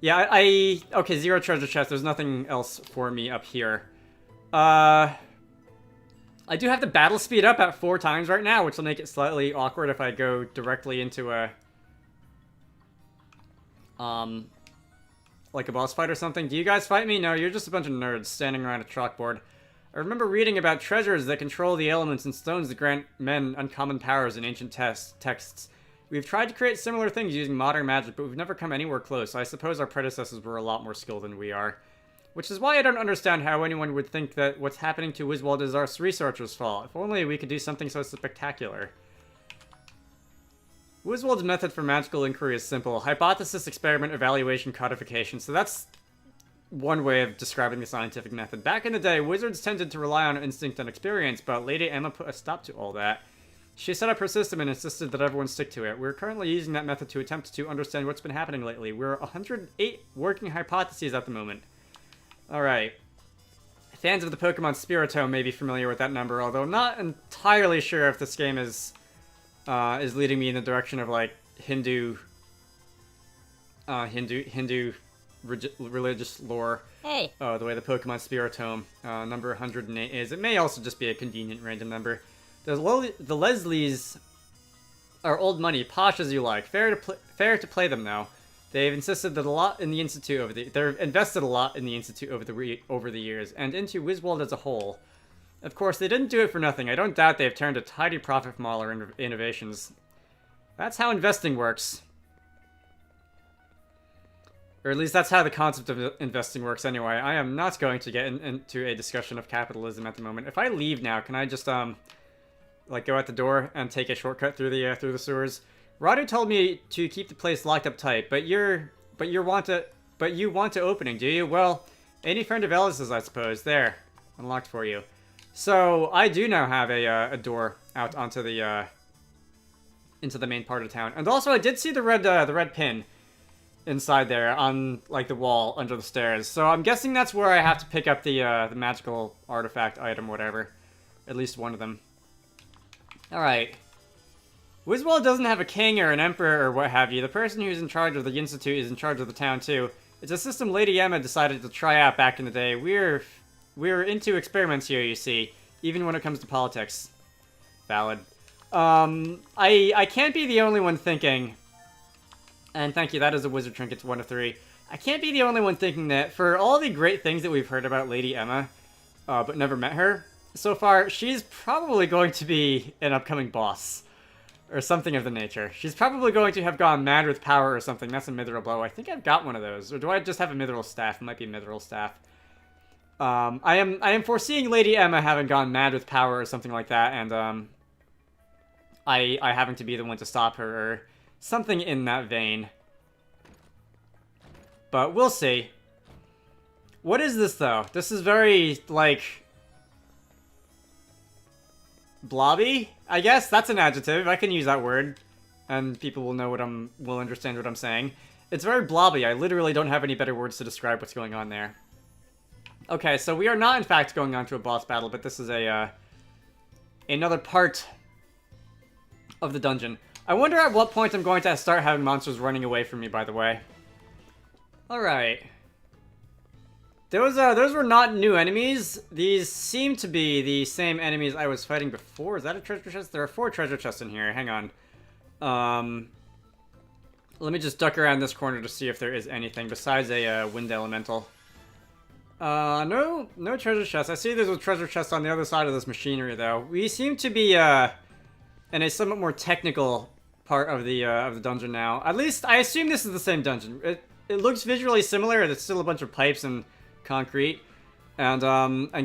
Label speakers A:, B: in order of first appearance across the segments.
A: Yeah, okay, 0 treasure chest. There's nothing else for me up here. I do have the battle speed up at 4 times right now, which will make it slightly awkward if I go directly into a... like a boss fight or something. Do you guys fight me? No, you're just a bunch of nerds standing around a chalkboard. I remember reading about treasures that control the elements and stones that grant men uncommon powers in ancient texts. We've tried to create similar things using modern magic, but we've never come anywhere close. I suppose our predecessors were a lot more skilled than we are. Which is why I don't understand how anyone would think that what's happening to Wiswald is our researchers' fault. If only we could do something so spectacular. Wiswald's method for magical inquiry is simple. Hypothesis, experiment, evaluation, codification. So that's one way of describing the scientific method. Back in the day, wizards tended to rely on instinct and experience, but Lady Emma put a stop to all that. She set up her system and insisted that everyone stick to it. We're currently using that method to attempt to understand what's been happening lately. We're 108 working hypotheses at the moment. Alright. Fans of the Pokemon Spiritomb may be familiar with that number, although I'm not entirely sure if this game is leading me in the direction of, like, Hindu religious lore.
B: Hey.
A: Oh, the way the Pokemon Spiritomb number 108 is. It may also just be a convenient random number. The Leslies are old money, posh as you like. Fair to play them though. They've insisted that a lot in the institute they've invested a lot in the institute over the years and into Wiswald as a whole. Of course, they didn't do it for nothing. I don't doubt they've turned a tidy profit from all our innovations. That's how investing works. Or at least that's how the concept of investing works anyway. I am not going to get into a discussion of capitalism at the moment. If I leave now, can I just, like, go out the door and take a shortcut through the sewers? Radu told me to keep the place locked up tight, but you want to opening, do you? Well, any friend of Ellis's, I suppose. There. Unlocked for you. So, I do now have a door out onto the, into the main part of town. And also, I did see the red pin inside there on, like, the wall under the stairs. So I'm guessing that's where I have to pick up the magical artifact item, whatever. At least one of them. Alright. Wiswald doesn't have a king or an emperor or what have you. The person who's in charge of the institute is in charge of the town too. It's a system Lady Emma decided to try out back in the day. We're into experiments here, you see. Even when it comes to politics. Valid. I can't be the only one thinking... And thank you, that is a wizard trinket, 1 of 3. I can't be the only one thinking that for all the great things that we've heard about Lady Emma, but never met her, so far, she's probably going to be an upcoming boss. Or something of the nature. She's probably going to have gone mad with power or something. That's a mithril blow. I think I've got one of those. Or do I just have a mithril staff? It might be a mithril staff. I am foreseeing Lady Emma having gone mad with power or something like that, and, I having to be the one to stop her, or something in that vein. But we'll see. What is this, though? This is very, like... blobby? I guess that's an adjective. I can use that word. And people will know will understand what I'm saying. It's very blobby. I literally don't have any better words to describe what's going on there. Okay, so we are not, in fact, going on to a boss battle, but this is another part of the dungeon. I wonder at what point I'm going to start having monsters running away from me, by the way. Alright. Those were not new enemies. These seem to be the same enemies I was fighting before. Is that a treasure chest? There are 4 treasure chests in here. Hang on. Let me just duck around this corner to see if there is anything besides a wind elemental. No treasure chests. I see there's a treasure chest on the other side of this machinery, though. We seem to be in a somewhat more technical part of the dungeon now. At least I assume this is the same dungeon. It looks visually similar. It's still a bunch of pipes and concrete and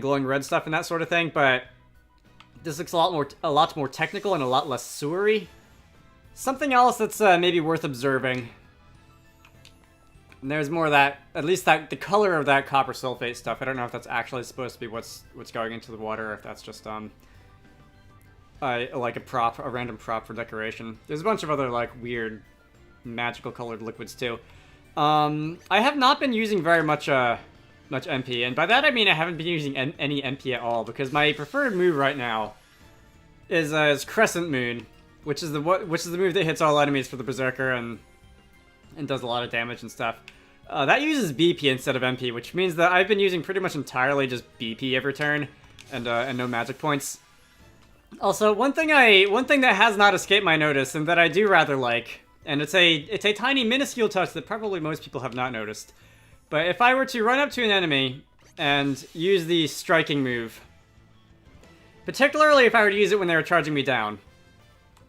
A: glowing red stuff and that sort of thing, but this looks a lot more technical and a lot less sewery. Something else that's maybe worth observing. And there's more of that, at least the color of that copper sulfate stuff. I don't know if that's actually supposed to be what's going into the water, or if that's just like a random prop for decoration. There's a bunch of other like weird magical colored liquids too. I have not been using very much MP, and by that I mean I haven't been using any MP at all, because my preferred move right now is Crescent Moon, which is the move that hits all enemies for the Berserker and does a lot of damage and stuff. That uses BP instead of MP, which means that I've been using pretty much entirely just BP every turn, and no magic points. Also, one thing that has not escaped my notice, and that I do rather like, and it's a tiny minuscule touch that probably most people have not noticed, but if I were to run up to an enemy and use the striking move, particularly if I were to use it when they were charging me down,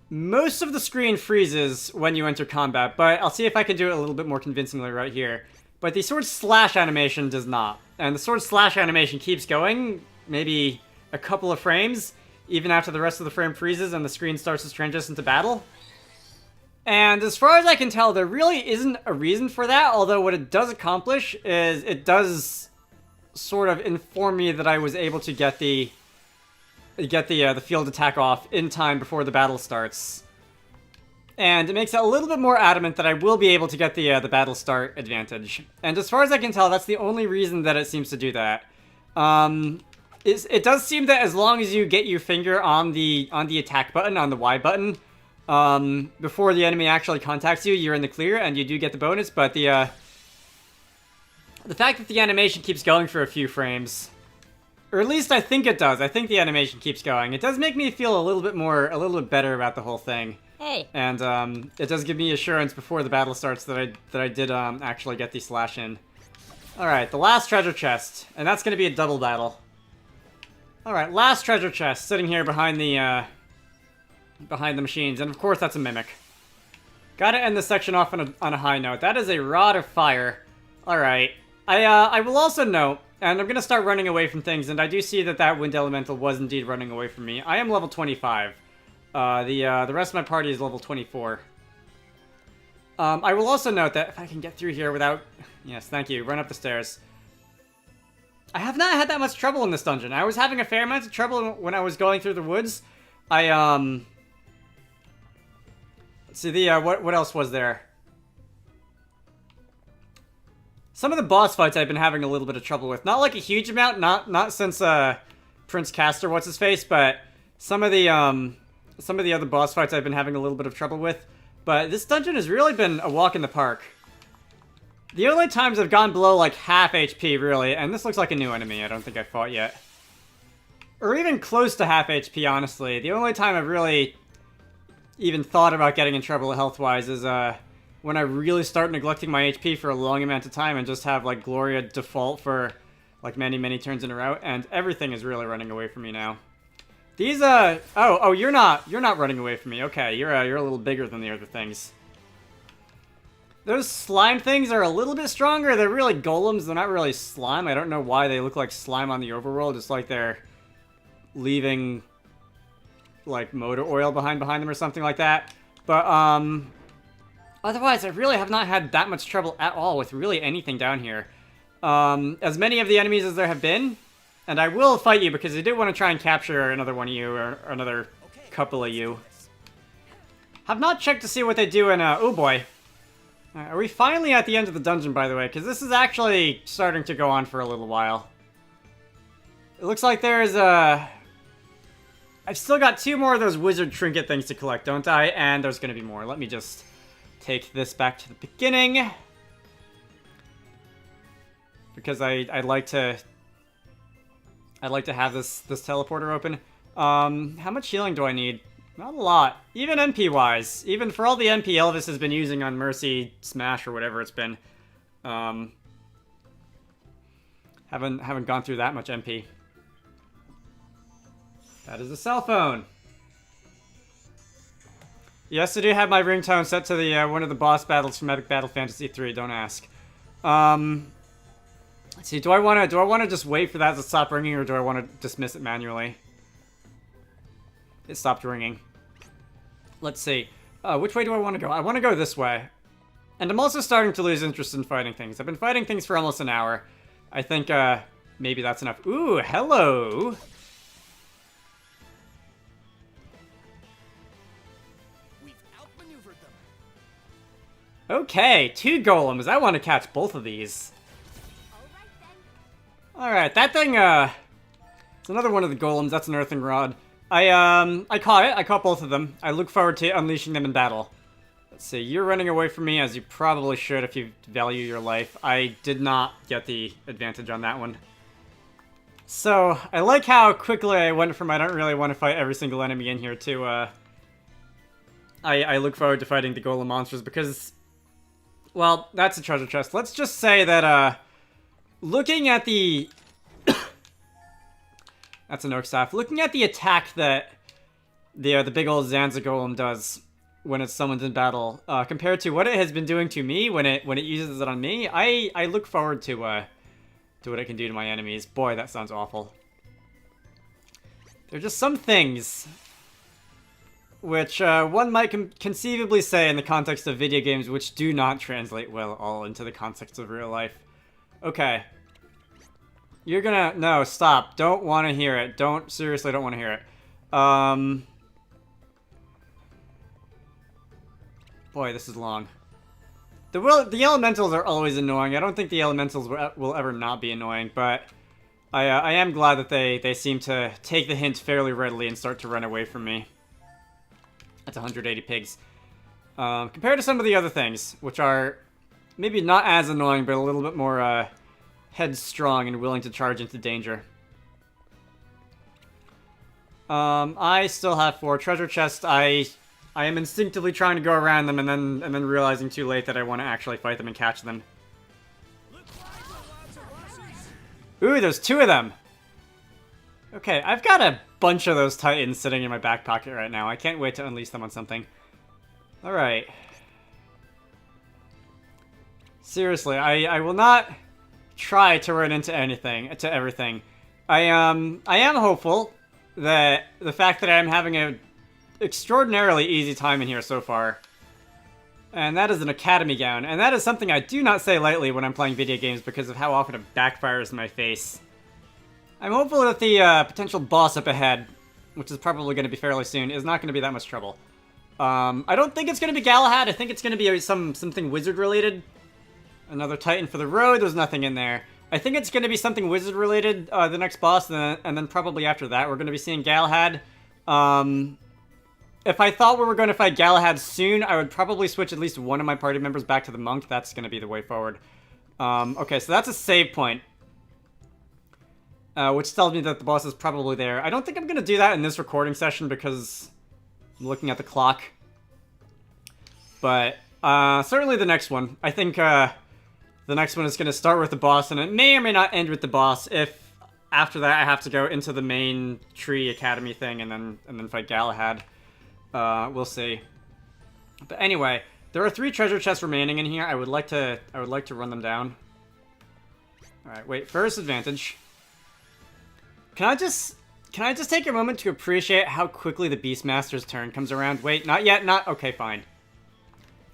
A: most of the screen freezes when you enter combat, but I'll see if I can do it a little bit more convincingly right here. But the sword slash animation does not. And the sword slash animation keeps going, maybe a couple of frames, even after the rest of the frame freezes and the screen starts to transition to battle. And as far as I can tell, there really isn't a reason for that, although what it does accomplish is it does sort of inform me that I was able to get the field attack off in time before the battle starts. And it makes it a little bit more adamant that I will be able to get the battle start advantage. And as far as I can tell, that's the only reason that it seems to do that. It does seem that as long as you get your finger on the attack button, on the Y button, before the enemy actually contacts you, you're in the clear and you do get the bonus, but the fact that the animation keeps going for a few frames, or at least I think it does. I think the animation keeps going. It does make me feel a little bit better about the whole thing.
B: Hey.
A: And it does give me assurance before the battle starts that I did actually get the slash in. All right, the last treasure chest, and that's going to be a double battle. All right, last treasure chest sitting here behind the machines, and of course that's a mimic. Got to end this section off on a high note. That is a rod of fire. All right, I will also note. And I'm going to start running away from things, and I do see that Wind Elemental was indeed running away from me. I am level 25. The rest of my party is level 24. I will also note that if I can get through here without... Yes, thank you. Run up the stairs. I have not had that much trouble in this dungeon. I was having a fair amount of trouble when I was going through the woods. Let's see, what else was there? Some of the boss fights I've been having a little bit of trouble with. Not like a huge amount, not since Prince Castor, what's-his-face, but some of the other boss fights I've been having a little bit of trouble with. But this dungeon has really been a walk in the park. The only times I've gone below like half HP, really, and this looks like a new enemy I don't think I fought yet. Or even close to half HP, honestly. The only time I've really even thought about getting in trouble health-wise is when I really start neglecting my HP for a long amount of time and just have, like, Gloria default for, like, many, many turns in a row, and everything is really running away from me now. These, oh, you're not running away from me. Okay, you're a little bigger than the other things. Those slime things are a little bit stronger. They're really golems. They're not really slime. I don't know why they look like slime on the overworld. It's like they're leaving, like, motor oil behind them or something like that. But, otherwise, I really have not had that much trouble at all with really anything down here. As many of the enemies as there have been, and I will fight you because I do want to try and capture another one of you, or another couple of you. Have not checked to see what they do in, oh boy. Are we finally at the end of the dungeon, by the way? Because this is actually starting to go on for a little while. It looks like there's I've still got 2 more of those wizard trinket things to collect, don't I? And there's going to be more. Let me just take this back to the beginning. Because I'd like to have this teleporter open. How much healing do I need? Not a lot. Even MP-wise. Even for all the MP Elvis has been using on Mercy, Smash, or whatever it's been. Haven't gone through that much MP. That is a cell phone. Yes, I do have my ringtone set to the one of the boss battles from Epic Battle Fantasy 3. Don't ask. Let's see. Do I want to just wait for that to stop ringing, or do I want to dismiss it manually? It stopped ringing. Let's see. Which way do I want to go? I want to go this way. And I'm also starting to lose interest in fighting things. I've been fighting things for almost an hour. I think maybe that's enough. Ooh, hello. Okay, 2 golems. I want to catch both of these. Alright, that thing, it's another one of the golems. That's an earthing rod. I caught it. I caught both of them. I look forward to unleashing them in battle. Let's see, you're running away from me, as you probably should if you value your life. I did not get the advantage on that one. So, I like how quickly I went from I don't really want to fight every single enemy in here to, I look forward to fighting the golem monsters because, well, that's a treasure chest. Let's just say that, looking at the... That's an oak staff. Looking at the attack that the big old Zanza golem does when it's summoned in battle, compared to what it has been doing to me when it uses it on me, I look forward to what it can do to my enemies. Boy, that sounds awful. There are just some things which one might conceivably say in the context of video games which do not translate well all into the context of real life. Okay. You're gonna... No, stop. Don't want to hear it. Seriously don't want to hear it. Boy, this is long. The elementals are always annoying. I don't think the elementals will ever not be annoying, but I am glad that they seem to take the hint fairly readily and start to run away from me. That's 180 pigs. Compared to some of the other things, which are maybe not as annoying, but a little bit more headstrong and willing to charge into danger. I still have 4 treasure chests. I am instinctively trying to go around them and then realizing too late that I want to actually fight them and catch them. Ooh, there's 2 of them! Okay, I've got a bunch of those titans sitting in my back pocket right now. I can't wait to unleash them on something. Alright. Seriously, I will not try to run into everything. I am hopeful that the fact that I'm having a extraordinarily easy time in here so far. And that is an academy gown. And that is something I do not say lightly when I'm playing video games because of how often it backfires in my face. I'm hopeful that the potential boss up ahead, which is probably going to be fairly soon, is not going to be that much trouble. I don't think it's going to be Galahad. I think it's going to be something wizard related. Another titan for the road. There's nothing in there. I think it's going to be something wizard related, the next boss, and then probably after that we're going to be seeing Galahad. If I thought we were going to fight Galahad soon, I would probably switch at least one of my party members back to the monk. That's going to be the way forward. Okay, so that's a save point. Which tells me that the boss is probably there. I don't think I'm going to do that in this recording session because I'm looking at the clock. But certainly the next one. I think the next one is going to start with the boss, and it may or may not end with the boss if after that I have to go into the main tree academy thing and then fight Galahad. We'll see. But anyway, there are 3 treasure chests remaining in here. I would like to run them down. Alright, wait, first advantage. Can I just take a moment to appreciate how quickly the Beastmaster's turn comes around? Wait, not yet, okay, fine.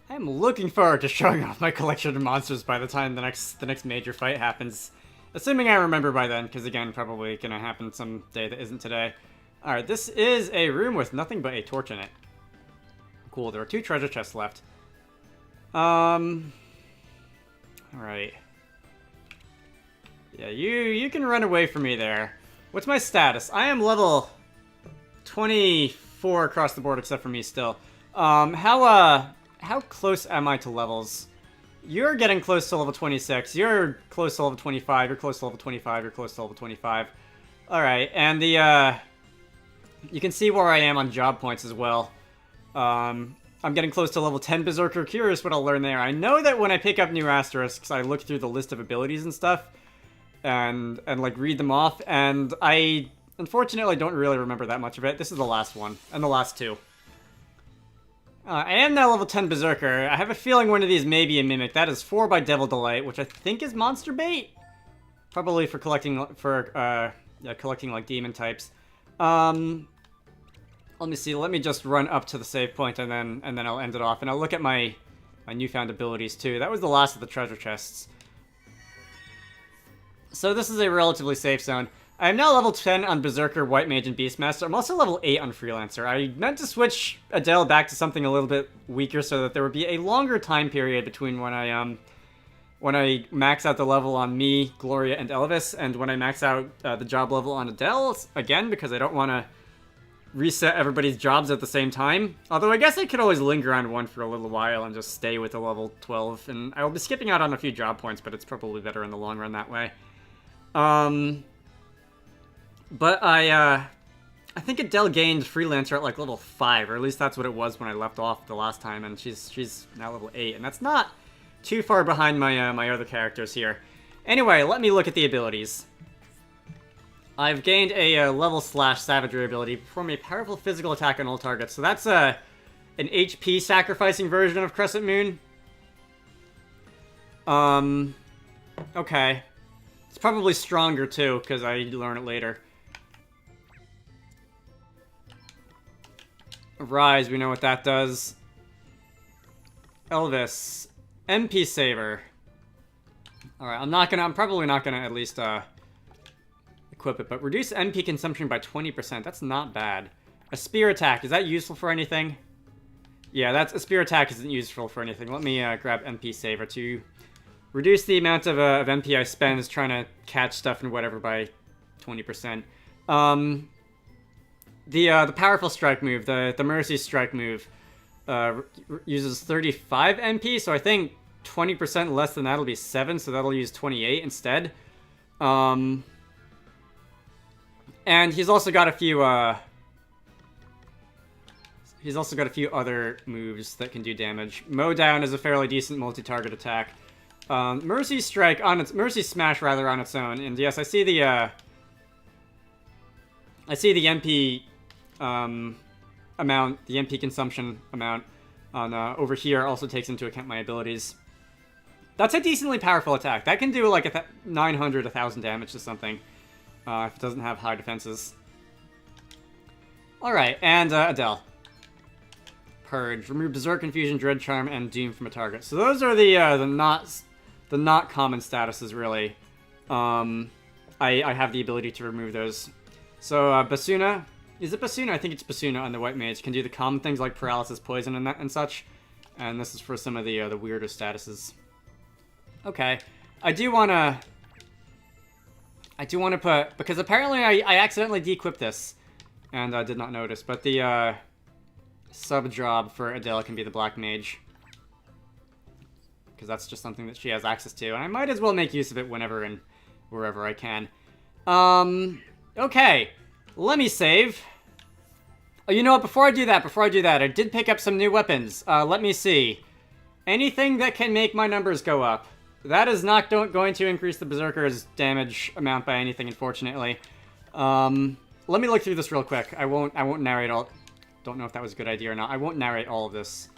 A: I'm looking forward to showing off my collection of monsters by the time the next major fight happens. Assuming I remember by then, because again, probably gonna happen some day that isn't today. Alright, this is a room with nothing but a torch in it. Cool, there are 2 treasure chests left. Alright. Yeah, you can run away from me there. What's my status? I am level 24 across the board except for me still. How close am I to levels? You're getting close to level 26. You're close to level 25. You're close to level 25. You're close to level 25. Alright, and you can see where I am on job points as well. I'm getting close to level 10 Berserker. Curious what I'll learn there. I know that when I pick up new asterisks, I look through the list of abilities and stuff, and like read them off, and I unfortunately don't really remember that much of it. This is the last one, and the last 2. I am now level 10 Berserker. I have a feeling one of these may be a Mimic. That is 4 by Devil Delight, which I think is Monster Bait? Probably for collecting, collecting like demon types. Let me see, let me just run up to the save point and then I'll end it off. And I'll look at my newfound abilities too. That was the last of the treasure chests. So this is a relatively safe zone. I am now level 10 on Berserker, White Mage, and Beastmaster. I'm also level 8 on Freelancer. I meant to switch Adele back to something a little bit weaker so that there would be a longer time period between when I max out the level on me, Gloria, and Elvis, and when I max out the job level on Adele, again, because I don't want reset everybody's jobs at the same time. Although I guess I could always linger on one for a little while and just stay with the level 12. And I'll be skipping out on a few job points, but it's probably better in the long run that way. But I think Adele gained Freelancer at like level 5, or at least that's what it was when I left off the last time, and she's now level 8, and that's not too far behind my my other characters here. Anyway, let me look at the abilities. I've gained a level / savagery ability, perform a powerful physical attack on all targets. So that's an HP sacrificing version of Crescent Moon. Okay. It's probably stronger too, because I learn it later. Rise, we know what that does. Elvis. MP Saver. Alright, I'm probably not gonna at least, equip it, but reduce MP consumption by 20%. That's not bad. A spear attack, is that useful for anything? Yeah, a spear attack isn't useful for anything. Let me, grab MP Saver to reduce the amount of MP I spend trying to catch stuff and whatever by 20%. The powerful strike move, the Mercy strike move, uses 35 MP, so I think 20% less than that'll be 7, so that'll use 28 instead. And he's also got a few, other moves that can do damage. Mow Down is a fairly decent multi-target attack. Mercy Strike Mercy Smash rather on its own, and yes, I see the MP amount, the MP consumption amount on over here also takes into account my abilities. That's a decently powerful attack. That can do like 900, 1,000 damage to something if it doesn't have high defenses. All right, and Adele. Purge, remove Berserk, Confusion, Dread Charm, and Doom from a target. So those are the not common statuses really. I have the ability to remove those. So Basuna. Is it Basuna? I think it's Basuna on the White Mage. Can do the common things like paralysis, poison, and such. And this is for some of the weirder statuses. Okay, I do wanna put, because apparently I accidentally de-equipped this, and I did not notice. But the sub job for Adele can be the Black Mage, because that's just something that she has access to, and I might as well make use of it whenever and wherever I can. Okay. Let me save. Oh, you know what? Before I do that, I did pick up some new weapons. Let me see. Anything that can make my numbers go up. That is not going to increase the Berserker's damage amount by anything, unfortunately. Let me look through this real quick. I won't narrate all. Don't know if that was a good idea or not. I won't narrate all of this.